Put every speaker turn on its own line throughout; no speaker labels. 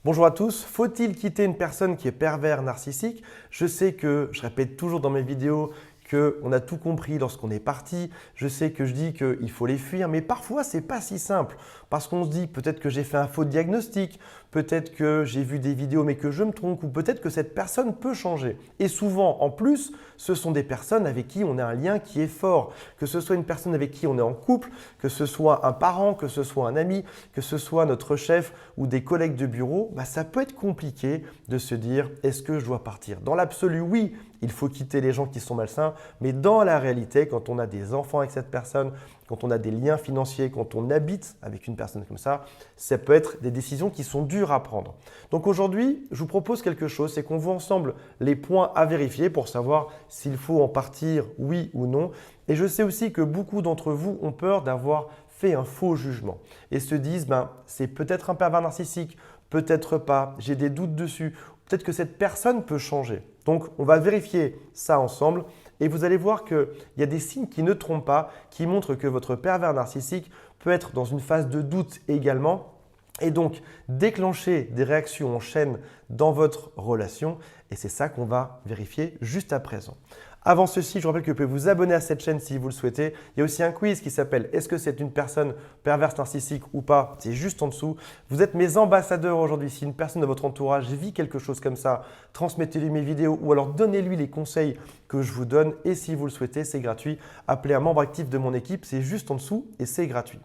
Bonjour à tous, faut-il quitter une personne qui est pervers narcissique? Je sais que je répète toujours dans mes vidéos qu'on a tout compris lorsqu'on est parti. Je sais que je dis qu'il faut les fuir, mais parfois c'est pas si simple parce qu'on se dit peut-être que j'ai fait un faux diagnostic, peut-être que j'ai vu des vidéos mais que je me trompe ou peut-être que cette personne peut changer. Et souvent en plus, ce sont des personnes avec qui on a un lien qui est fort, que ce soit une personne avec qui on est en couple, que ce soit un parent, que ce soit un ami, que ce soit notre chef ou des collègues de bureau, ça peut être compliqué de se dire est-ce que je dois partir? Dans l'absolu, oui, il faut quitter les gens qui sont malsains, mais dans la réalité, quand on a des enfants avec cette personne, quand on a des liens financiers, quand on habite avec une personne comme ça peut être des décisions qui sont dures à prendre. Donc aujourd'hui, je vous propose quelque chose, c'est qu'on voit ensemble les points à vérifier pour savoir s'il faut en partir, oui ou non. Et je sais aussi que beaucoup d'entre vous ont peur d'avoir fait un faux jugement et se disent c'est peut-être un pervers narcissique, peut-être pas, j'ai des doutes dessus, peut-être que cette personne peut changer. Donc on va vérifier ça ensemble et vous allez voir qu'il y a des signes qui ne trompent pas, qui montrent que votre pervers narcissique peut être dans une phase de doute également et donc déclencher des réactions en chaîne dans votre relation et c'est ça qu'on va vérifier juste à présent. Avant ceci, je vous rappelle que vous pouvez vous abonner à cette chaîne si vous le souhaitez. Il y a aussi un quiz qui s'appelle « Est-ce que c'est une personne perverse narcissique ou pas ?» C'est juste en dessous. Vous êtes mes ambassadeurs aujourd'hui. Si une personne de votre entourage vit quelque chose comme ça, transmettez-lui mes vidéos ou alors donnez-lui les conseils que je vous donne. Et si vous le souhaitez, c'est gratuit. Appelez un membre actif de mon équipe, c'est juste en dessous et c'est gratuit.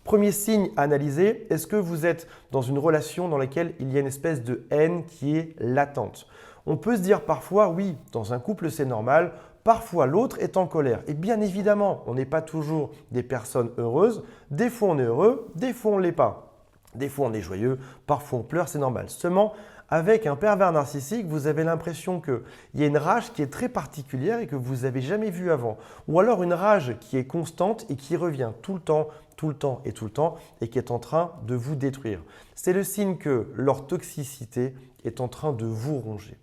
Premier signe à analyser, est-ce que vous êtes dans une relation dans laquelle il y a une espèce de haine qui est latente? On peut se dire parfois, oui, dans un couple c'est normal, parfois l'autre est en colère. Et bien évidemment, on n'est pas toujours des personnes heureuses. Des fois on est heureux, des fois on ne l'est pas. Des fois on est joyeux, parfois on pleure, c'est normal. Seulement, avec un pervers narcissique, vous avez l'impression qu'il y a une rage qui est très particulière et que vous n'avez jamais vue avant. Ou alors une rage qui est constante et qui revient tout le temps, tout le temps et tout le temps et qui est en train de vous détruire. C'est le signe que leur toxicité est en train de vous ronger.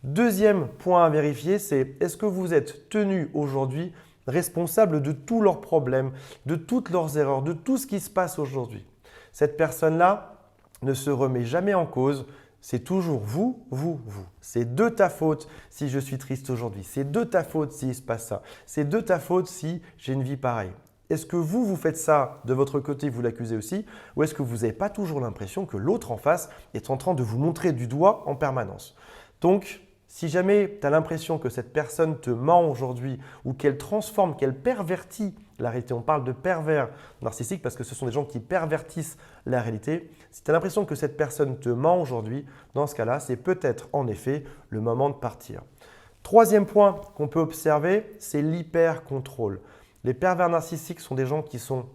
Deuxième point à vérifier, c'est est-ce que vous êtes tenu aujourd'hui responsable de tous leurs problèmes, de toutes leurs erreurs, de tout ce qui se passe aujourd'hui. Cette personne-là ne se remet jamais en cause. C'est toujours vous, vous, vous. C'est de ta faute si je suis triste aujourd'hui. C'est de ta faute s'il se passe ça. C'est de ta faute si j'ai une vie pareille. Est-ce que vous faites ça de votre côté, vous l'accusez aussi, ou est-ce que vous n'avez pas toujours l'impression que l'autre en face est en train de vous montrer du doigt en permanence? Donc, si jamais tu as l'impression que cette personne te ment aujourd'hui ou qu'elle transforme, qu'elle pervertit la réalité, on parle de pervers narcissiques parce que ce sont des gens qui pervertissent la réalité. Si tu as l'impression que cette personne te ment aujourd'hui, dans ce cas-là, c'est peut-être en effet le moment de partir. Troisième point qu'on peut observer, c'est l'hyper-contrôle. Les pervers narcissiques sont des gens qui sont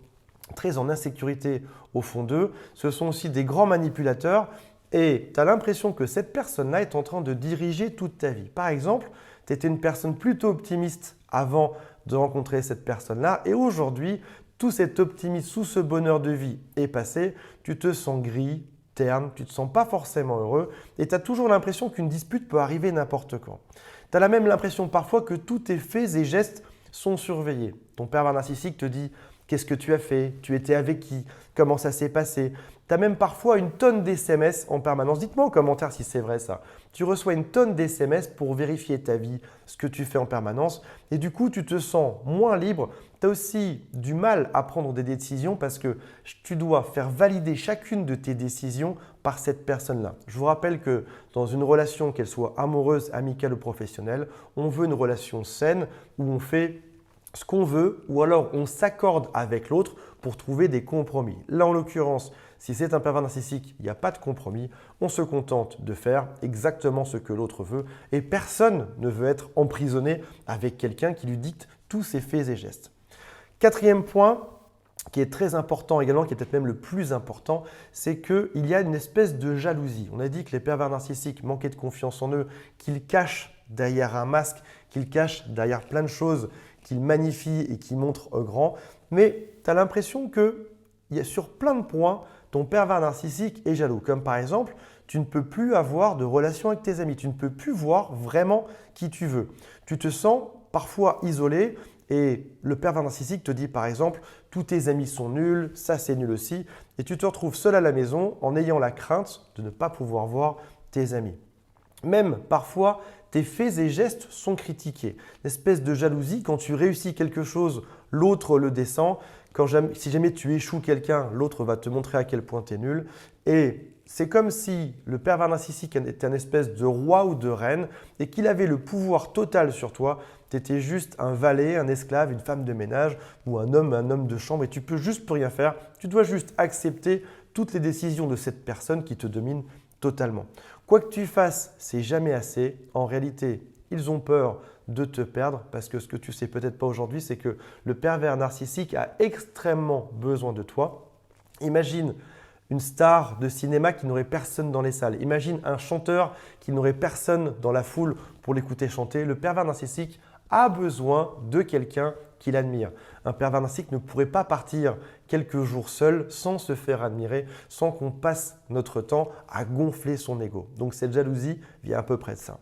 très en insécurité au fond d'eux. Ce sont aussi des grands manipulateurs. Et tu as l'impression que cette personne-là est en train de diriger toute ta vie. Par exemple, tu étais une personne plutôt optimiste avant de rencontrer cette personne-là et aujourd'hui, tout cet optimisme, tout ce bonheur de vie est passé. Tu te sens gris, terne, tu ne te sens pas forcément heureux et tu as toujours l'impression qu'une dispute peut arriver n'importe quand. Tu as même l'impression parfois que tous tes faits et gestes sont surveillés. Ton pervers narcissique te dit qu'est-ce que tu as fait? Tu étais avec qui? Comment ça s'est passé? Tu as même parfois une tonne d'SMS en permanence. Dites-moi en commentaire si c'est vrai ça. Tu reçois une tonne d'SMS pour vérifier ta vie, ce que tu fais en permanence. Et du coup, tu te sens moins libre. Tu as aussi du mal à prendre des décisions parce que tu dois faire valider chacune de tes décisions par cette personne-là. Je vous rappelle que dans une relation, qu'elle soit amoureuse, amicale ou professionnelle, on veut une relation saine où on fait ce qu'on veut ou alors on s'accorde avec l'autre pour trouver des compromis. Là, en l'occurrence, si c'est un pervers narcissique, il n'y a pas de compromis. On se contente de faire exactement ce que l'autre veut et personne ne veut être emprisonné avec quelqu'un qui lui dicte tous ses faits et gestes. Quatrième point, qui est très important également, qui est peut-être même le plus important, c'est qu'il y a une espèce de jalousie. On a dit que les pervers narcissiques manquaient de confiance en eux, qu'ils cachent derrière un masque, qu'ils cachent derrière plein de choses, qu'ils magnifient et qu'ils montrent grand. Mais tu as l'impression que sur plein de points, ton pervers narcissique est jaloux. Comme par exemple, tu ne peux plus avoir de relation avec tes amis. Tu ne peux plus voir vraiment qui tu veux. Tu te sens parfois isolé Et le pervers narcissique te dit par exemple « tous tes amis sont nuls, ça c'est nul aussi » et tu te retrouves seul à la maison en ayant la crainte de ne pas pouvoir voir tes amis. Même parfois, tes faits et gestes sont critiqués. Une espèce de jalousie, quand tu réussis quelque chose, l'autre le descend. Si jamais tu échoues quelqu'un, l'autre va te montrer à quel point tu es nul. Et c'est comme si le pervers narcissique était une espèce de roi ou de reine et qu'il avait le pouvoir total sur toi. Tu étais juste un valet, un esclave, une femme de ménage ou un homme de chambre et tu peux juste plus rien faire. Tu dois juste accepter toutes les décisions de cette personne qui te domine totalement. Quoi que tu fasses, c'est jamais assez. En réalité, ils ont peur de te perdre parce que ce que tu sais peut-être pas aujourd'hui, c'est que le pervers narcissique a extrêmement besoin de toi. Imagine une star de cinéma qui n'aurait personne dans les salles. Imagine un chanteur qui n'aurait personne dans la foule pour l'écouter chanter. Le pervers narcissique a besoin de quelqu'un qu'il admire. Un pervers narcissique ne pourrait pas partir quelques jours seul sans se faire admirer, sans qu'on passe notre temps à gonfler son ego. Donc cette jalousie vient à peu près de ça.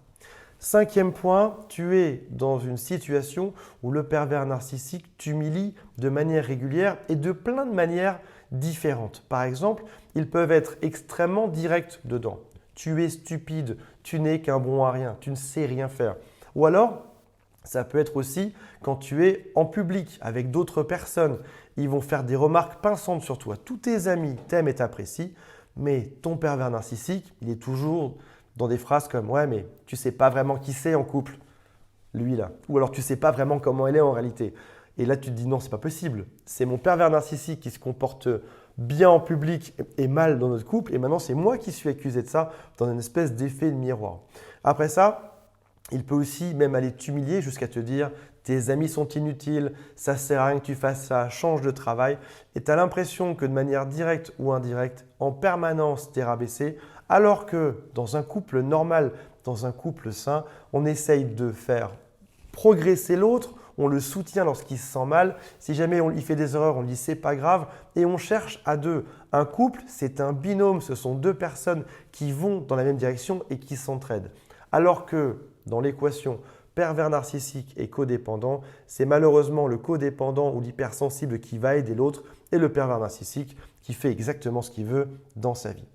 5e point, tu es dans une situation où le pervers narcissique t'humilie de manière régulière et de plein de manières différentes. Par exemple, ils peuvent être extrêmement directs dedans. Tu es stupide, tu n'es qu'un bon à rien, tu ne sais rien faire. Ou alors, ça peut être aussi quand tu es en public avec d'autres personnes. Ils vont faire des remarques pinçantes sur toi. Tous tes amis t'aiment et t'apprécient, mais ton pervers narcissique, il est toujours dans des phrases comme « Ouais, mais tu ne sais pas vraiment qui c'est en couple, lui là. » Ou alors « Tu ne sais pas vraiment comment elle est en réalité. » Et là, tu te dis « Non, ce n'est pas possible. C'est mon pervers narcissique qui se comporte bien en public et mal dans notre couple. Et maintenant, c'est moi qui suis accusé de ça dans une espèce d'effet de miroir. » Après ça, il peut aussi même aller t'humilier jusqu'à te dire « Tes amis sont inutiles, ça ne sert à rien que tu fasses ça, change de travail. » Et tu as l'impression que de manière directe ou indirecte, en permanence, tu es rabaissé, alors que dans un couple normal, dans un couple sain, on essaye de faire progresser l'autre, on le soutient lorsqu'il se sent mal. Si jamais il fait des erreurs, on lui dit « c'est pas grave » et on cherche à deux. Un couple, c'est un binôme, ce sont deux personnes qui vont dans la même direction et qui s'entraident. Alors que dans l'équation pervers narcissique et codépendant, c'est malheureusement le codépendant ou l'hypersensible qui va aider l'autre et le pervers narcissique qui fait exactement ce qu'il veut dans sa vie.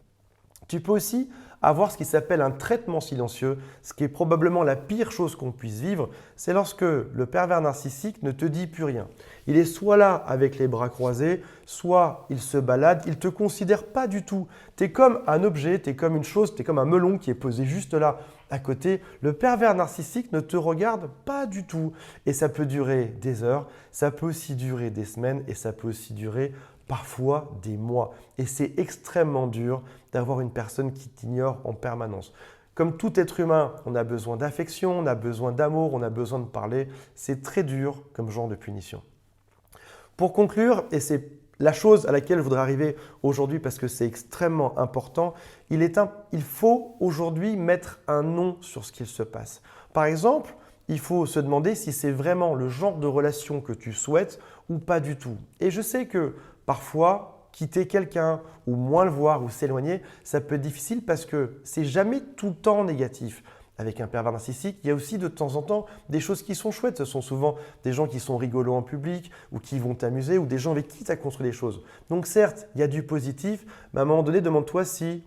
Tu peux aussi avoir ce qui s'appelle un traitement silencieux, ce qui est probablement la pire chose qu'on puisse vivre, c'est lorsque le pervers narcissique ne te dit plus rien. Il est soit là avec les bras croisés, soit il se balade, il ne te considère pas du tout. Tu es comme un objet, tu es comme une chose, tu es comme un melon qui est posé juste là à côté. Le pervers narcissique ne te regarde pas du tout et ça peut durer des heures, ça peut aussi durer des semaines et ça peut aussi durer parfois des mois. Et c'est extrêmement dur d'avoir une personne qui t'ignore en permanence. Comme tout être humain, on a besoin d'affection, on a besoin d'amour, on a besoin de parler. C'est très dur comme genre de punition. Pour conclure, et c'est la chose à laquelle je voudrais arriver aujourd'hui parce que c'est extrêmement important, il faut aujourd'hui mettre un nom sur ce qu'il se passe. Par exemple, il faut se demander si c'est vraiment le genre de relation que tu souhaites ou pas du tout. Et je sais que parfois, quitter quelqu'un ou moins le voir ou s'éloigner, ça peut être difficile parce que c'est jamais tout le temps négatif. Avec un pervers narcissique, il y a aussi de temps en temps des choses qui sont chouettes. Ce sont souvent des gens qui sont rigolos en public ou qui vont t'amuser ou des gens avec qui tu as construit des choses. Donc certes, il y a du positif, mais à un moment donné, demande-toi si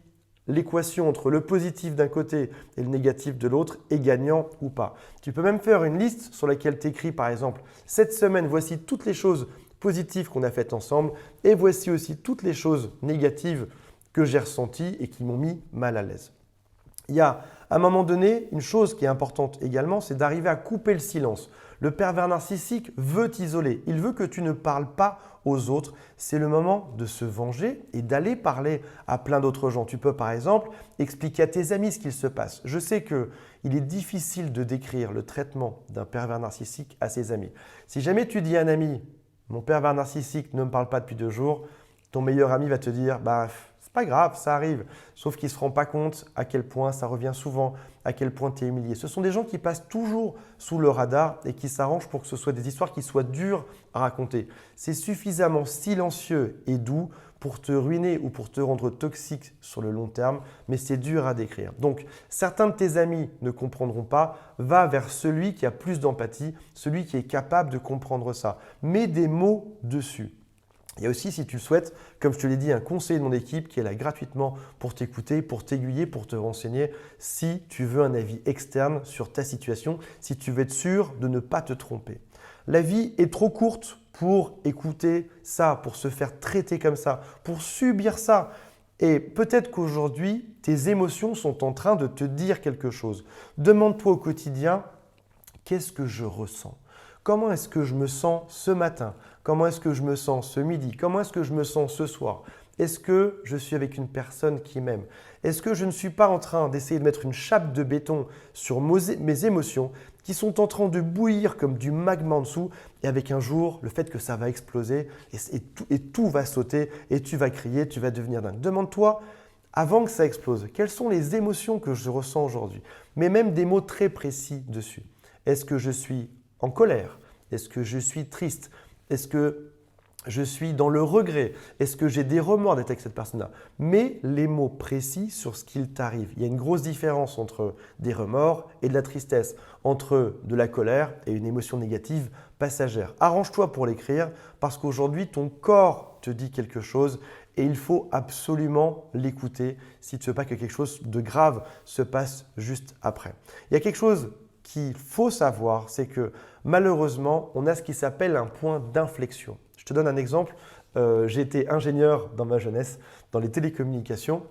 l'équation entre le positif d'un côté et le négatif de l'autre est gagnant ou pas. Tu peux même faire une liste sur laquelle tu écris par exemple « Cette semaine, voici toutes les choses positives qu'on a faites ensemble et voici aussi toutes les choses négatives que j'ai ressenties et qui m'ont mis mal à l'aise. » Il y a à un moment donné, une chose qui est importante également, c'est d'arriver à couper le silence. Le pervers narcissique veut t'isoler. Il veut que tu ne parles pas aux autres. C'est le moment de se venger et d'aller parler à plein d'autres gens. Tu peux par exemple expliquer à tes amis ce qu'il se passe. Je sais qu'il est difficile de décrire le traitement d'un pervers narcissique à ses amis. Si jamais tu dis à un ami « Mon pervers narcissique ne me parle pas depuis 2 jours », ton meilleur ami va te dire « Bah, c'est pas grave, ça arrive ». Sauf qu'il ne se rend pas compte à quel point ça revient souvent, à quel point tu es humilié. Ce sont des gens qui passent toujours sous le radar et qui s'arrangent pour que ce soit des histoires qui soient dures à raconter. C'est suffisamment silencieux et doux pour te ruiner ou pour te rendre toxique sur le long terme, mais c'est dur à décrire. Donc, certains de tes amis ne comprendront pas, va vers celui qui a plus d'empathie, celui qui est capable de comprendre ça. Mets des mots dessus. Il y a aussi, si tu le souhaites, comme je te l'ai dit, un conseiller de mon équipe qui est là gratuitement pour t'écouter, pour t'aiguiller, pour te renseigner si tu veux un avis externe sur ta situation, si tu veux être sûr de ne pas te tromper. La vie est trop courte pour écouter ça, pour se faire traiter comme ça, pour subir ça. Et peut-être qu'aujourd'hui, tes émotions sont en train de te dire quelque chose. Demande-toi au quotidien, qu'est-ce que je ressens ? Comment est-ce que je me sens ce matin? Comment est-ce que je me sens ce midi? Comment est-ce que je me sens ce soir? Est-ce que je suis avec une personne qui m'aime? Est-ce que je ne suis pas en train d'essayer de mettre une chape de béton sur mes émotions qui sont en train de bouillir comme du magma en dessous et avec un jour, le fait que ça va exploser et tout va sauter et tu vas crier, tu vas devenir dingue. Demande-toi, avant que ça explose, quelles sont les émotions que je ressens aujourd'hui? Mais même des mots très précis dessus. Est-ce que je suis en colère? Est-ce que je suis triste? Est-ce que je suis dans le regret? Est-ce que j'ai des remords d'être avec cette personne-là? Mets les mots précis sur ce qu'il t'arrive. Il y a une grosse différence entre des remords et de la tristesse, entre de la colère et une émotion négative passagère. Arrange-toi pour l'écrire parce qu'aujourd'hui, ton corps te dit quelque chose et il faut absolument l'écouter si tu ne veux pas que quelque chose de grave se passe juste après. Il y a quelque chose qu'il faut savoir, c'est que malheureusement, on a ce qui s'appelle un point d'inflexion. Je te donne un exemple. J'ai été ingénieur dans ma jeunesse, dans les télécommunications.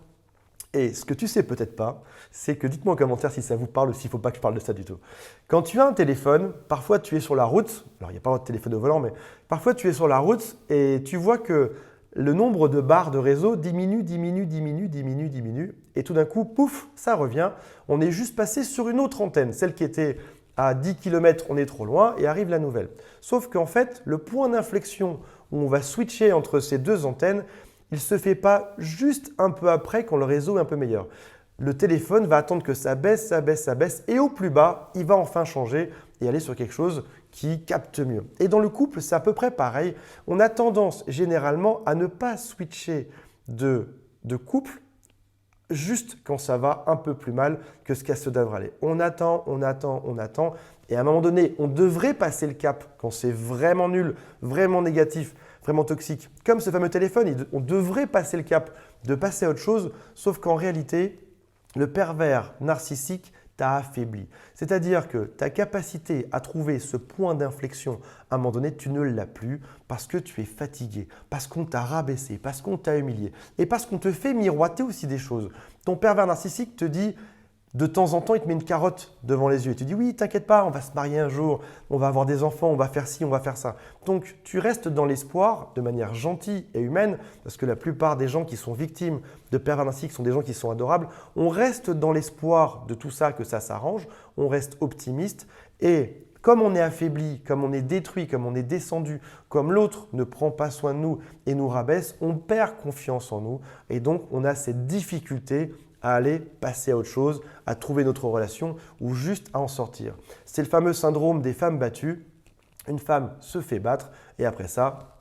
Et ce que tu sais peut-être pas, c'est que dites-moi en commentaire si ça vous parle ou s'il ne faut pas que je parle de ça du tout. Quand tu as un téléphone, parfois tu es sur la route, alors il n'y a pas de téléphone au volant, mais parfois tu es sur la route et tu vois que le nombre de barres de réseau diminue, et tout d'un coup, pouf, ça revient. On est juste passé sur une autre antenne, celle qui était à 10 km, on est trop loin et arrive la nouvelle. Sauf qu'en fait, le point d'inflexion où on va switcher entre ces deux antennes, il ne se fait pas juste un peu après quand le réseau est un peu meilleur. Le téléphone va attendre que ça baisse et au plus bas, il va enfin changer et aller sur quelque chose qui capte mieux. Et dans le couple, c'est à peu près pareil. On a tendance généralement à ne pas switcher de couple juste quand ça va un peu plus mal que ce qu'à se devrait aller. On attend et à un moment donné, on devrait passer le cap quand c'est vraiment nul, vraiment négatif, vraiment toxique. Comme ce fameux téléphone, on devrait passer le cap de passer à autre chose, sauf qu'en réalité, le pervers narcissique t'a affaibli. C'est-à-dire que ta capacité à trouver ce point d'inflexion, à un moment donné, tu ne l'as plus parce que tu es fatigué, parce qu'on t'a rabaissé, parce qu'on t'a humilié et parce qu'on te fait miroiter aussi des choses. Ton pervers narcissique te dit, de temps en temps, il te met une carotte devant les yeux et tu dis oui, t'inquiète pas, on va se marier un jour, on va avoir des enfants, on va faire ci, on va faire ça. Donc, tu restes dans l'espoir de manière gentille et humaine, parce que la plupart des gens qui sont victimes de pervers narcissiques sont des gens qui sont adorables. On reste dans l'espoir de tout ça, que ça s'arrange, on reste optimiste et comme on est affaibli, comme on est détruit, comme on est descendu, comme l'autre ne prend pas soin de nous et nous rabaisse, on perd confiance en nous et donc on a cette difficulté à aller passer à autre chose, à trouver notre relation ou juste à en sortir. C'est le fameux syndrome des femmes battues. Une femme se fait battre et après ça,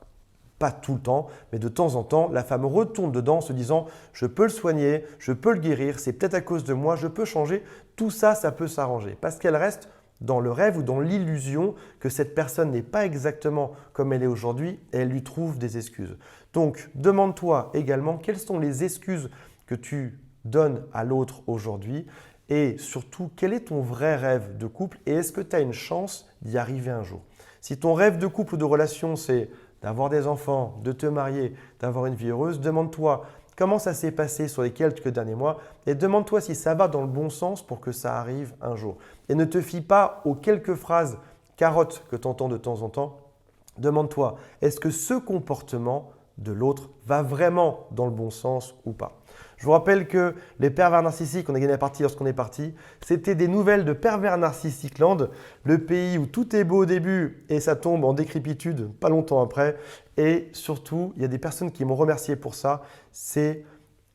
pas tout le temps, mais de temps en temps, la femme retourne dedans en se disant « je peux le soigner, je peux le guérir, c'est peut-être à cause de moi, je peux changer ». Tout ça, ça peut s'arranger parce qu'elle reste dans le rêve ou dans l'illusion que cette personne n'est pas exactement comme elle est aujourd'hui et elle lui trouve des excuses. Donc, demande-toi également quelles sont les excuses que tu donnes à l'autre aujourd'hui et surtout, quel est ton vrai rêve de couple et est-ce que tu as une chance d'y arriver un jour? Si ton rêve de couple ou de relation, c'est d'avoir des enfants, de te marier, d'avoir une vie heureuse, demande-toi comment ça s'est passé sur les quelques derniers mois et demande-toi si ça va dans le bon sens pour que ça arrive un jour. Et ne te fie pas aux quelques phrases carottes que tu entends de temps en temps. Demande-toi, est-ce que ce comportement de l'autre va vraiment dans le bon sens ou pas? Je vous rappelle que les pervers narcissiques, on a gagné la partie lorsqu'on est parti, c'était des nouvelles de Pervers Narcissique Land, le pays où tout est beau au début et ça tombe en décrépitude pas longtemps après. Et surtout, il y a des personnes qui m'ont remercié pour ça. C'est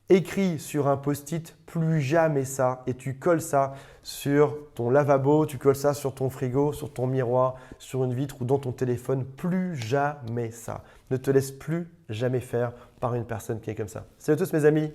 écris sur un post-it plus jamais ça et tu colles ça sur ton lavabo, tu colles ça sur ton frigo, sur ton miroir, sur une vitre ou dans ton téléphone. Plus jamais ça. Ne te laisse plus jamais faire par une personne qui est comme ça. Salut à tous mes amis.